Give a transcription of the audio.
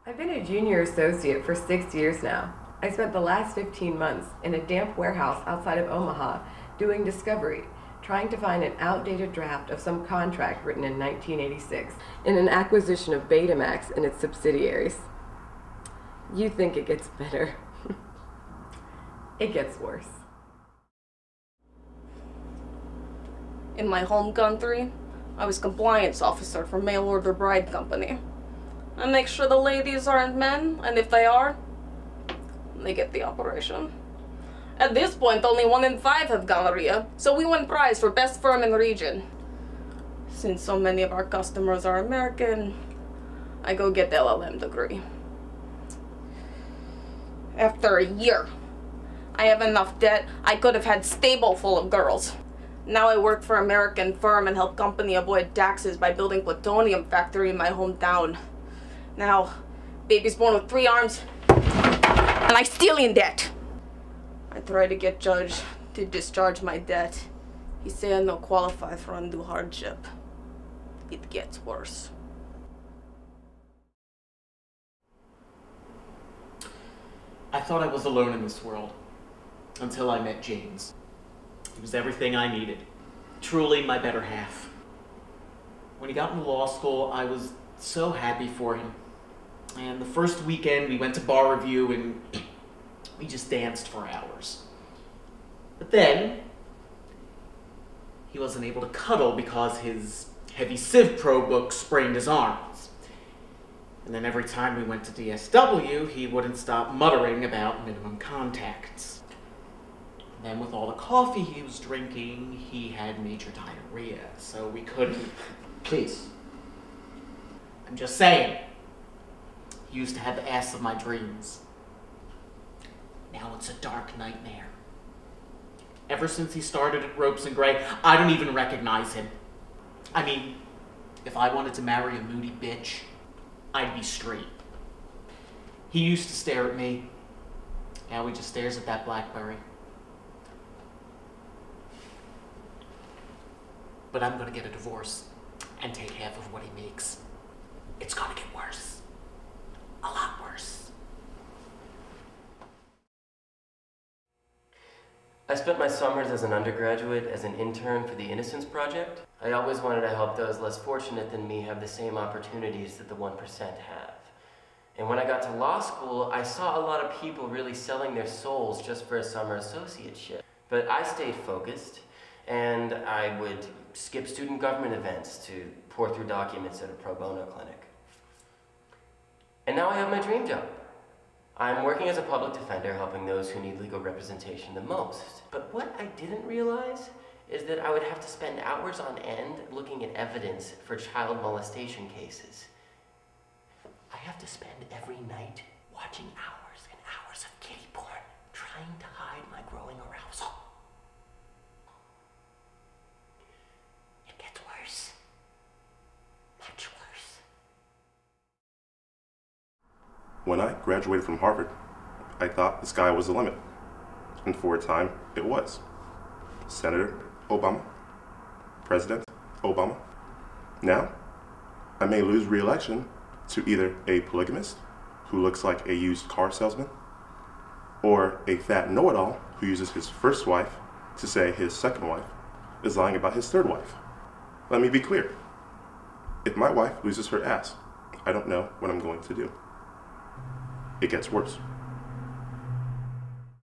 I've been a junior associate for 6 years now. I spent the last 15 months in a damp warehouse outside of Omaha doing discovery, trying to find an outdated draft of some contract written in 1986 in an acquisition of Betamax and its subsidiaries. You think it gets better. It gets worse. In my home country, I was compliance officer for mail order bride company. I make sure the ladies aren't men, and if they are, they get the operation. At this point, only 1 in 5 have gonorrhea, so we won prize for best firm in the region. Since so many of our customers are American, I go get the LLM degree. After a year, I have enough debt I could have had stable full of girls. Now I work for an American firm and help company avoid taxes by building plutonium factory in my hometown. Now, baby's born with 3 arms, and I still in debt. I try to get judge to discharge my debt. He say I no qualify for undue hardship. It gets worse. I thought I was alone in this world, until I met James. He was everything I needed. Truly my better half. When he got into law school, I was so happy for him. And the first weekend, we went to bar review and we just danced for hours. But then, he wasn't able to cuddle because his heavy Civ Pro book sprained his arms. And then every time we went to DSW, he wouldn't stop muttering about minimum contacts. And then with all the coffee he was drinking, he had major diarrhea, so we couldn't... Please. I'm just saying. He used to have the ass of my dreams. Now it's a dark nightmare. Ever since he started at Ropes and Gray, I don't even recognize him. I mean, if I wanted to marry a moody bitch, I'd be straight. He used to stare at me. Now he just stares at that BlackBerry. But I'm gonna get a divorce and take half of what he makes. It's gonna get worse. A lot worse. I spent my summers as an undergraduate as an intern for the Innocence Project. I always wanted to help those less fortunate than me have the same opportunities that the 1% have. And when I got to law school, I saw a lot of people really selling their souls just for a summer associateship. But I stayed focused, and I would skip student government events to pour through documents at a pro bono clinic. And now I have my dream job. I'm working as a public defender helping those who need legal representation the most. But what I didn't realize is that I would have to spend hours on end looking at evidence for child molestation cases. I have to spend every night watching hours and hours of kiddie porn, trying to hide my growing arousal. It gets worse. Much worse. When I graduated from Harvard, I thought the sky was the limit. And for a time, it was. Senator Obama, President Obama. Now, I may lose re-election to either a polygamist who looks like a used car salesman, or a fat know-it-all who uses his first wife to say his second wife is lying about his third wife. Let me be clear. If my wife loses her ass, I don't know what I'm going to do. It gets worse.